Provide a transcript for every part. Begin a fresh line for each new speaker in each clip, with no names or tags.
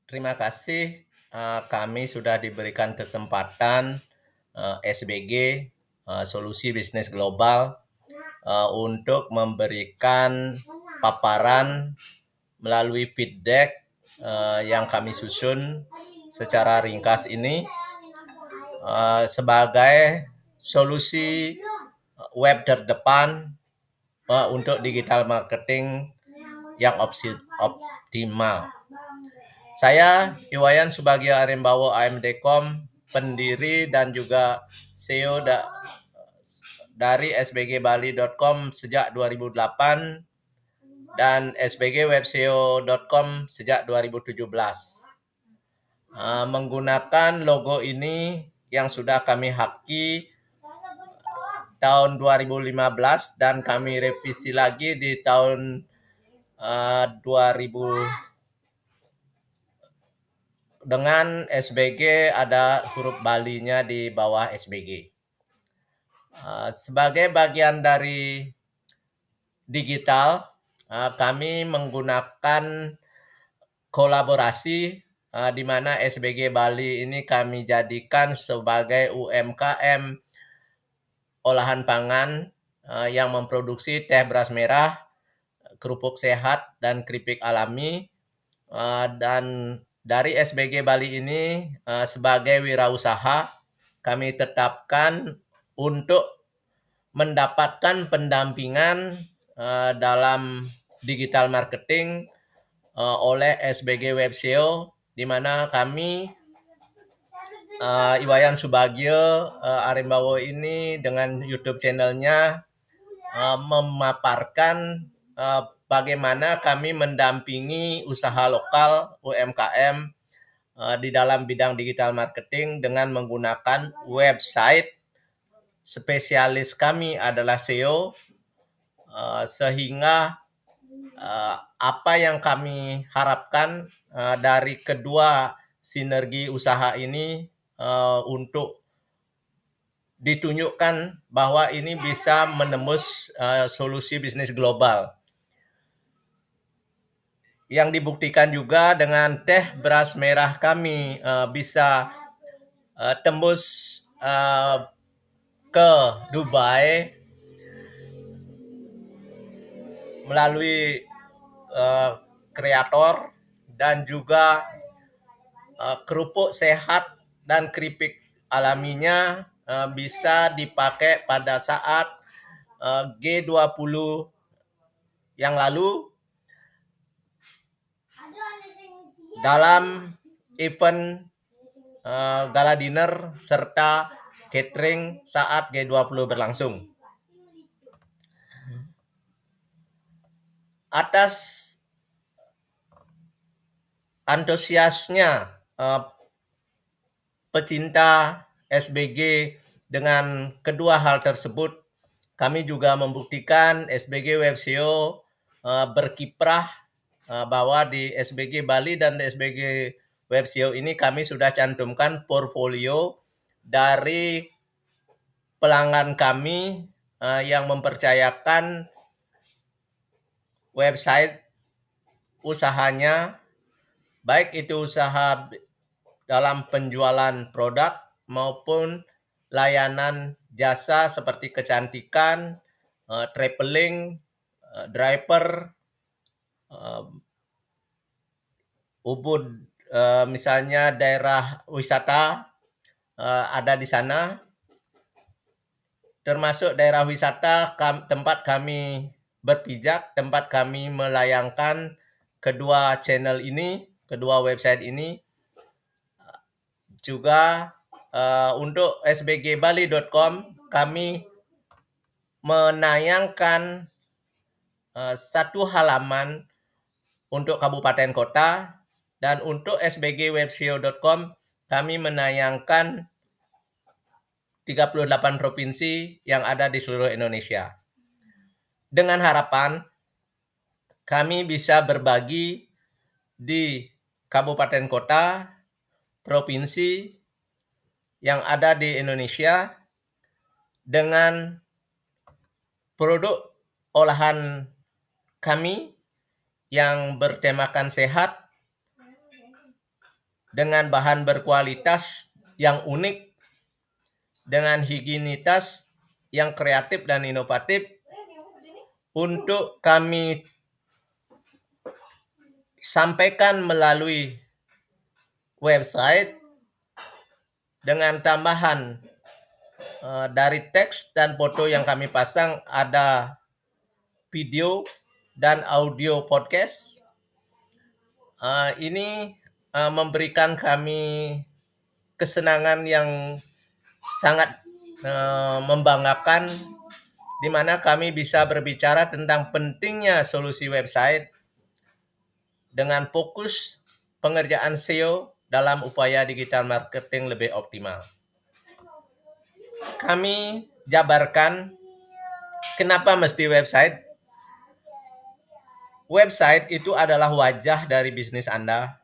Terima kasih, kami sudah diberikan kesempatan, SBG, Solusi Bisnis Global, untuk memberikan paparan melalui feedback yang kami susun secara ringkas ini sebagai solusi web terdepan untuk digital marketing yang optimal. Saya Iwayan Subagio Arimbawo AMD.com, pendiri dan juga CEO dari sbgbali.com sejak 2008 dan sbgwebseo.com sejak 2017. Menggunakan logo ini yang sudah kami haki tahun 2015 dan kami revisi lagi di tahun 2000 dengan SBG ada huruf Bali-nya di bawah SBG. Sebagai bagian dari digital, kami menggunakan kolaborasi di mana SBG Bali ini kami jadikan sebagai UMKM olahan pangan yang memproduksi teh beras merah, kerupuk sehat, dan keripik alami. Dan dari SBG Bali ini sebagai wirausaha kami tetapkan untuk mendapatkan pendampingan dalam digital marketing oleh SBG Webseo, di mana kami Iwayan Subagio Arimbawo ini dengan YouTube channelnya memaparkan bagaimana kami mendampingi usaha lokal UMKM di dalam bidang digital marketing dengan menggunakan website. Spesialis kami adalah SEO, sehingga apa yang kami harapkan dari kedua sinergi usaha ini untuk ditunjukkan bahwa ini bisa menembus solusi bisnis global. Yang dibuktikan juga dengan teh beras merah kami bisa tembus ke Dubai melalui kreator, dan juga kerupuk sehat dan keripik alaminya bisa dipakai pada saat G20 yang lalu dalam event gala dinner serta catering saat G20 berlangsung. Atas antusiasnya pecinta SBG dengan kedua hal tersebut, kami juga membuktikan SBG Webseo berkiprah bahwa di SBG Bali dan SBG Webseo ini kami sudah cantumkan portfolio dari pelanggan kami yang mempercayakan website usahanya, baik itu usaha dalam penjualan produk maupun layanan jasa seperti kecantikan, traveling, driver, Ubud, misalnya daerah wisata ada di sana, termasuk daerah wisata tempat kami berpijak, tempat kami melayangkan kedua channel ini, kedua website ini. Juga untuk sbgbali.com kami menayangkan satu halaman untuk kabupaten kota, dan untuk sbgwebseo.com kami menayangkan 38 provinsi yang ada di seluruh Indonesia. Dengan harapan kami bisa berbagi di kabupaten kota, provinsi yang ada di Indonesia dengan produk olahan kami yang bertemakan sehat, dengan bahan berkualitas yang unik, dengan higienitas yang kreatif dan inovatif, untuk kami sampaikan melalui website dengan tambahan dari teks dan foto yang kami pasang, ada video dan audio podcast. Ini memberikan kami kesenangan yang sangat membanggakan, di mana kami bisa berbicara tentang pentingnya solusi website dengan fokus pengerjaan SEO dalam upaya digital marketing lebih optimal. Kami jabarkan kenapa mesti website. Website itu adalah wajah dari bisnis Anda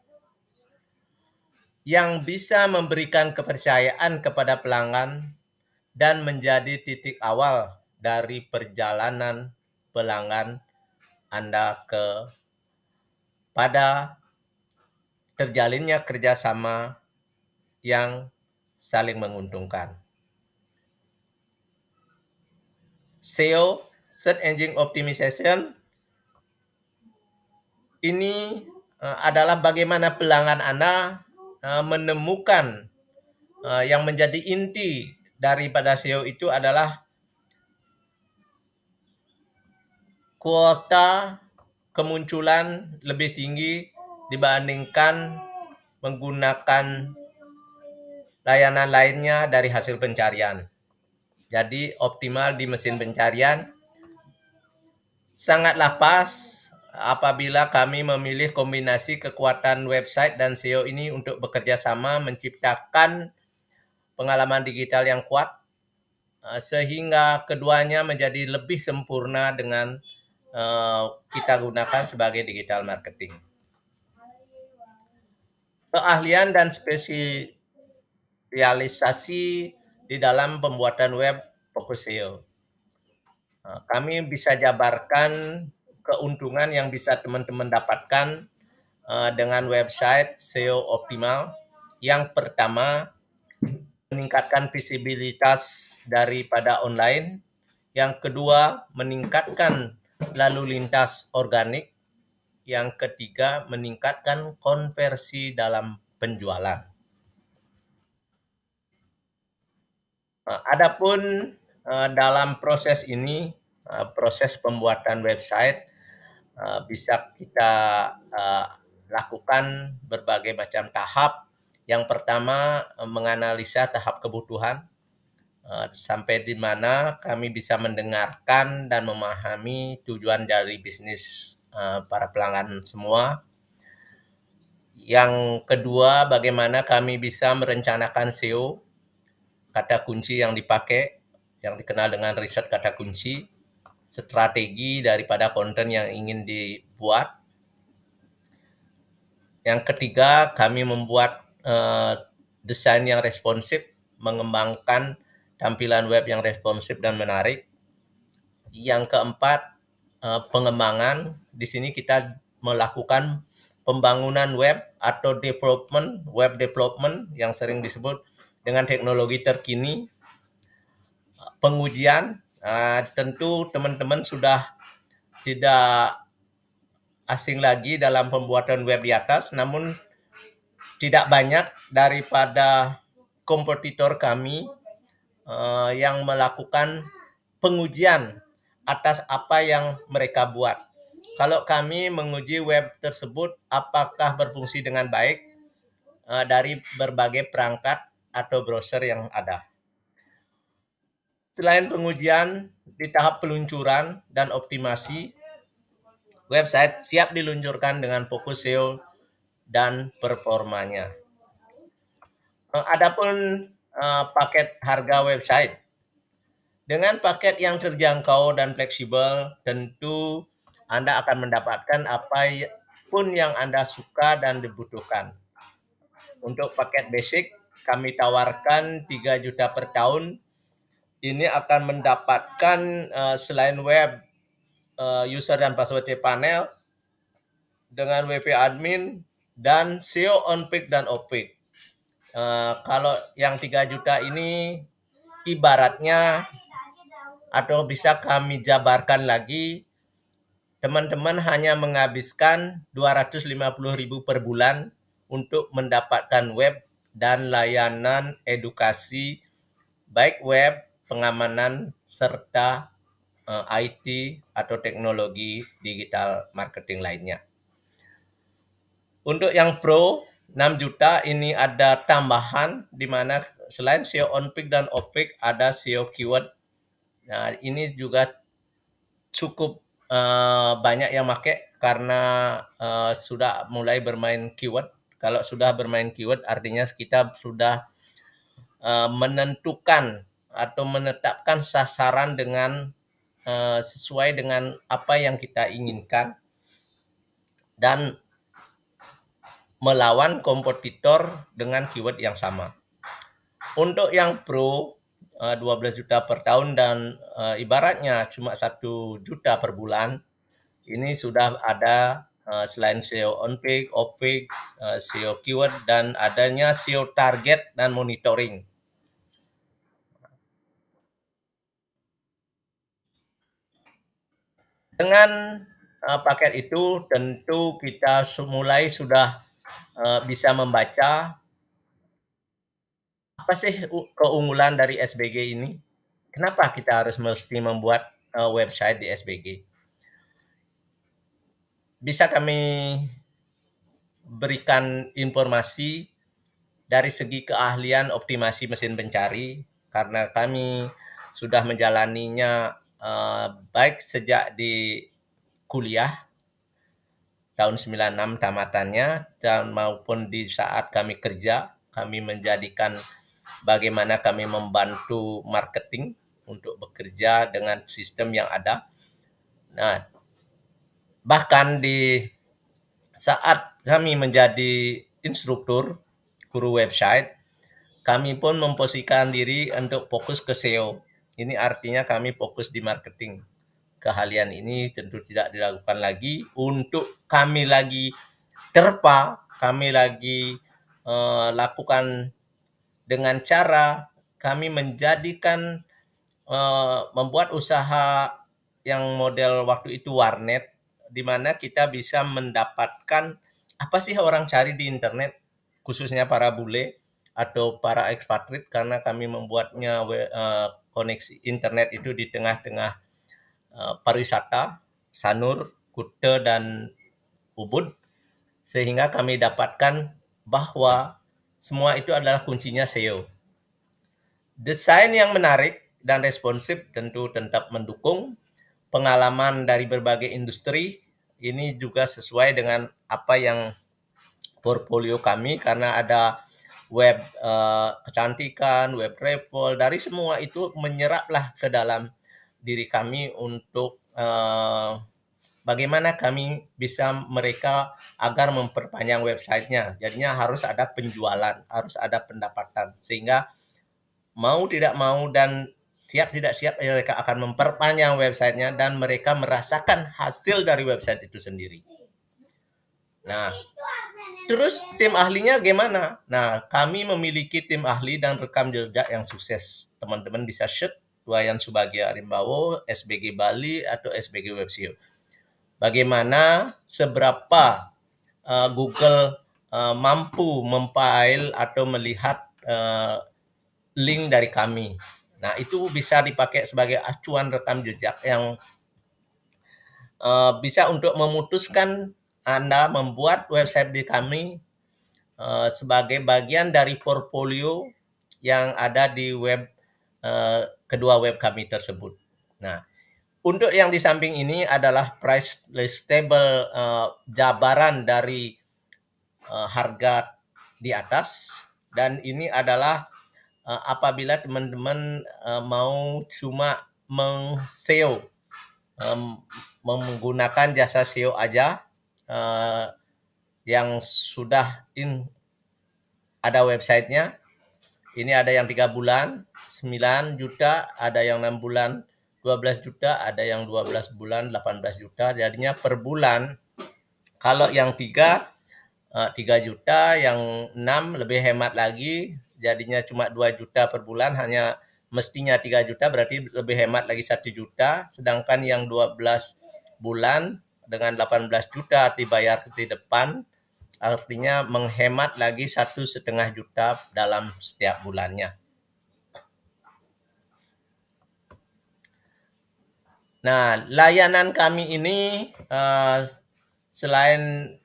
yang bisa memberikan kepercayaan kepada pelanggan dan menjadi titik awal dari perjalanan pelanggan Anda pada terjalinnya kerjasama yang saling menguntungkan. SEO, Search Engine Optimization, ini adalah bagaimana pelanggan Anda menemukan yang menjadi inti daripada SEO itu adalah kuota kemunculan lebih tinggi dibandingkan menggunakan layanan lainnya dari hasil pencarian. Jadi optimal di mesin pencarian. Sangatlah pas apabila kami memilih kombinasi kekuatan website dan SEO ini untuk bekerja sama menciptakan pengalaman digital yang kuat, sehingga keduanya menjadi lebih sempurna dengan kita gunakan sebagai digital marketing. Keahlian dan spesialisasi di dalam pembuatan web fokus SEO. Kami bisa jabarkan keuntungan yang bisa teman-teman dapatkan dengan website SEO optimal. Yang pertama, meningkatkan visibilitas daripada online. Yang kedua, meningkatkan lalu lintas organik. Yang ketiga, meningkatkan konversi dalam penjualan. Adapun dalam proses ini, proses pembuatan website, bisa kita lakukan berbagai macam tahap. Yang pertama, menganalisa tahap kebutuhan, sampai di mana kami bisa mendengarkan dan memahami tujuan dari bisnis para pelanggan semua. Yang kedua, bagaimana kami bisa merencanakan SEO, kata kunci yang dipakai, yang dikenal dengan riset kata kunci, strategi daripada konten yang ingin dibuat. Yang ketiga, kami membuat desain yang responsif, mengembangkan tampilan web yang responsif dan menarik. Yang keempat, pengembangan. Di sini kita melakukan pembangunan web atau web development yang sering disebut dengan teknologi terkini. Pengujian, tentu teman-teman sudah tidak asing lagi dalam pembuatan web di atas, namun tidak banyak daripada kompetitor kami yang melakukan pengujian atas apa yang mereka buat. Kalau kami menguji web tersebut apakah berfungsi dengan baik dari berbagai perangkat atau browser yang ada. Selain pengujian, di tahap peluncuran dan optimasi, website siap diluncurkan dengan fokus SEO dan performanya. Adapun paket harga website. Dengan paket yang terjangkau dan fleksibel, tentu Anda akan mendapatkan apa pun yang Anda suka dan dibutuhkan. Untuk paket basic, kami tawarkan 3 juta per tahun. Ini akan mendapatkan selain web, user dan password cPanel, dengan WP admin, dan SEO on peak dan off peak. Kalau yang 3 juta ini ibaratnya atau bisa kami jabarkan lagi, teman-teman hanya menghabiskan 250.000 per bulan untuk mendapatkan web dan layanan edukasi baik web, pengamanan, serta IT atau teknologi digital marketing lainnya. Untuk yang Pro 6 juta ini ada tambahan di mana selain SEO on peak dan off peak ada SEO keyword. Nah, ini juga cukup banyak yang pakai karena sudah mulai bermain keyword. Kalau sudah bermain keyword artinya kita sudah menentukan atau menetapkan sasaran dengan sesuai dengan apa yang kita inginkan dan melawan kompetitor dengan keyword yang sama. Untuk yang Pro 12 juta per tahun dan ibaratnya cuma 1 juta per bulan, ini sudah ada selain SEO on peak, off peak, SEO keyword dan adanya SEO target dan monitoring. Dengan paket itu tentu kita mulai sudah bisa membaca apa sih keunggulan dari SBG ini? Kenapa kita harus mesti membuat website di SBG? Bisa kami berikan informasi dari segi keahlian optimasi mesin pencari karena kami sudah menjalaninya baik sejak di kuliah tahun 96 tamatannya dan maupun di saat kami kerja, kami menjadikan bagaimana kami membantu marketing untuk bekerja dengan sistem yang ada. Nah, bahkan di saat kami menjadi instruktur guru website, kami pun memposisikan diri untuk fokus ke SEO. Ini artinya kami fokus di marketing. Keahlian ini tentu tidak dilakukan lagi untuk kami lagi terpa, kami lagi lakukan dengan cara kami menjadikan membuat usaha yang model waktu itu warnet, di mana kita bisa mendapatkan apa sih orang cari di internet, khususnya para bule atau para ekspatriat karena kami membuatnya koneksi internet itu di tengah-tengah pariwisata, Sanur, Kute, dan Ubud, sehingga kami dapatkan bahwa semua itu adalah kuncinya SEO. Desain yang menarik dan responsif tentu tetap mendukung. Pengalaman dari berbagai industri ini juga sesuai dengan apa yang portfolio kami karena ada web kecantikan, web travel, dari semua itu menyeraplah ke dalam diri kami untuk bagaimana kami bisa mereka agar memperpanjang websitenya. Jadinya harus ada penjualan, harus ada pendapatan. Sehingga mau tidak mau dan siap tidak siap mereka akan memperpanjang websitenya dan mereka merasakan hasil dari website itu sendiri. Nah, terus tim ahlinya gimana? Nah, kami memiliki tim ahli dan rekam jejak yang sukses. Teman-teman bisa search Wayan Subagia Arimbawo, SBG Bali, atau SBG Web SEO. Bagaimana seberapa Google mampu mempile atau melihat link dari kami. Nah, itu bisa dipakai sebagai acuan rekam jejak yang bisa untuk memutuskan Anda membuat website di kami sebagai bagian dari portfolio yang ada di web kedua web kami tersebut. Nah, untuk yang di samping ini adalah price listable jabaran dari harga di atas dan ini adalah apabila teman-teman mau cuma meng-SEO menggunakan jasa SEO aja yang sudah ada websitenya. Ini ada yang 3 bulan 9 juta, ada yang 6 bulan 12 juta, ada yang 12 bulan 18 juta. Jadinya per bulan kalau yang 3 3 juta, yang 6 lebih hemat lagi, jadinya cuma 2 juta per bulan, hanya mestinya 3 juta, berarti lebih hemat lagi 1 juta, sedangkan yang 12 bulan dengan 18 juta dibayar di depan, artinya menghemat lagi 1,5 juta dalam setiap bulannya. Nah, layanan kami ini selain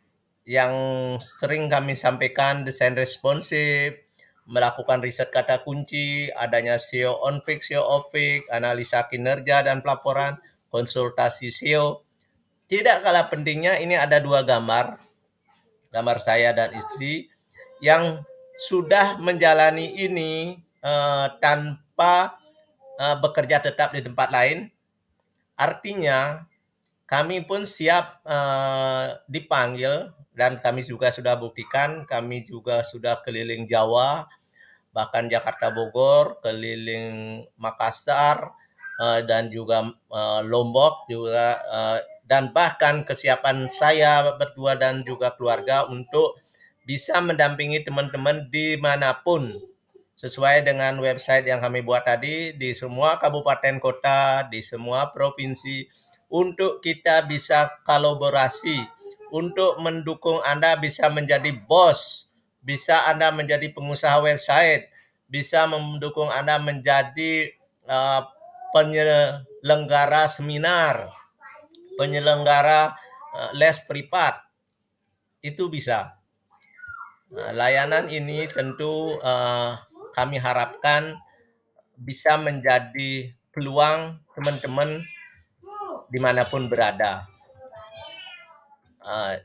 yang sering kami sampaikan, desain responsif, melakukan riset kata kunci, adanya SEO on-peak, SEO off-peak, analisa kinerja dan pelaporan, konsultasi SEO. Tidak kalah pentingnya, ini ada 2 gambar saya dan istri yang sudah menjalani ini tanpa bekerja tetap di tempat lain. Artinya kami pun siap dipanggil, dan kami juga sudah buktikan, kami juga sudah keliling Jawa, bahkan Jakarta Bogor, keliling Makassar, dan juga Lombok juga, dan bahkan kesiapan saya berdua dan juga keluarga untuk bisa mendampingi teman-teman dimanapun sesuai dengan website yang kami buat tadi, di semua kabupaten kota, di semua provinsi, untuk kita bisa kolaborasi, untuk mendukung Anda bisa menjadi bos, bisa Anda menjadi pengusaha website, bisa mendukung Anda menjadi penyelenggara seminar, penyelenggara les privat, itu bisa. Nah, layanan ini tentu kami harapkan bisa menjadi peluang teman-teman dimanapun berada.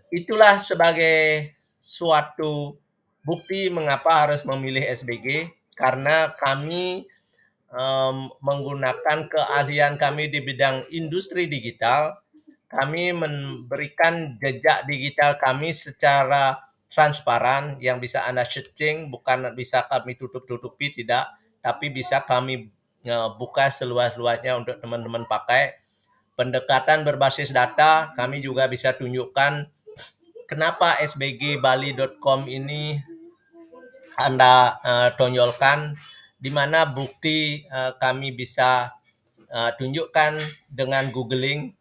Itulah sebagai suatu bukti mengapa harus memilih SBG, karena kami menggunakan keahlian kami di bidang industri digital. Kami memberikan jejak digital kami secara transparan, yang bisa Anda searching, bukan bisa kami tutup-tutupi, tidak, tapi bisa kami buka seluas-luasnya untuk teman-teman pakai. Pendekatan berbasis data, kami juga bisa tunjukkan kenapa sbgbali.com ini Anda tonjolkan, di mana bukti kami bisa tunjukkan dengan googling,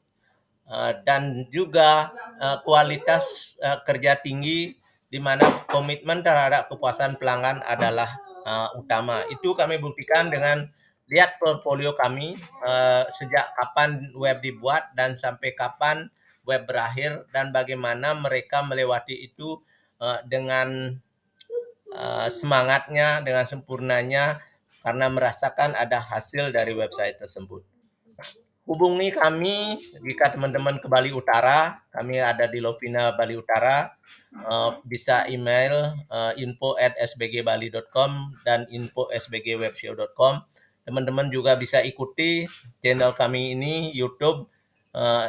dan juga kualitas kerja tinggi, di mana komitmen terhadap kepuasan pelanggan adalah utama. Itu kami buktikan dengan lihat portfolio kami, sejak kapan web dibuat dan sampai kapan web berakhir, dan bagaimana mereka melewati itu dengan semangatnya, dengan sempurnanya, karena merasakan ada hasil dari website tersebut. Hubungi kami jika teman-teman ke Bali Utara, kami ada di Lovina Bali Utara, bisa email info@sbgbali.com dan info@sbgwebseo.com. Teman-teman juga bisa ikuti channel kami ini, YouTube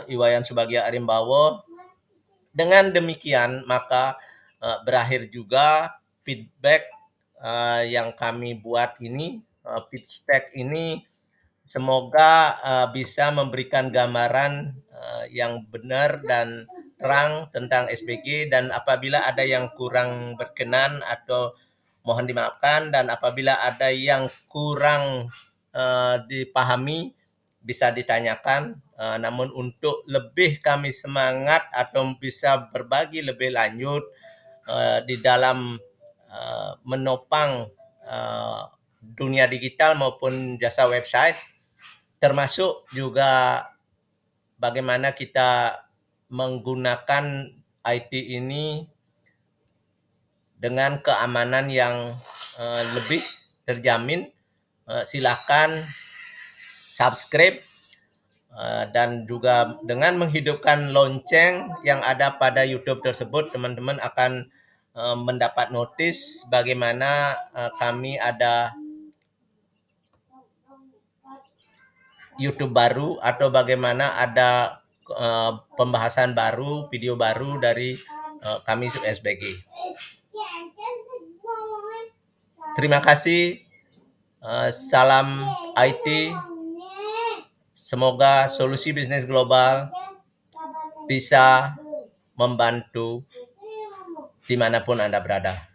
Iwayan Subagio Arimbawo. Dengan demikian maka berakhir juga feedback yang kami buat ini, feedback ini semoga bisa memberikan gambaran yang benar dan terang tentang SBG, dan apabila ada yang kurang berkenan atau mohon dimaafkan, dan apabila ada yang kurang dipahami bisa ditanyakan. Namun untuk lebih kami semangat atau bisa berbagi lebih lanjut di dalam menopang dunia digital maupun jasa website, termasuk juga bagaimana kita menggunakan IT ini dengan keamanan yang lebih terjamin, silakan subscribe, dan juga dengan menghidupkan lonceng yang ada pada YouTube tersebut, teman-teman akan mendapat notis bagaimana kami ada YouTube baru, atau bagaimana ada pembahasan baru, video baru dari kami SBG. Terima kasih. Salam IT. Semoga solusi bisnis global bisa membantu dimanapun Anda berada.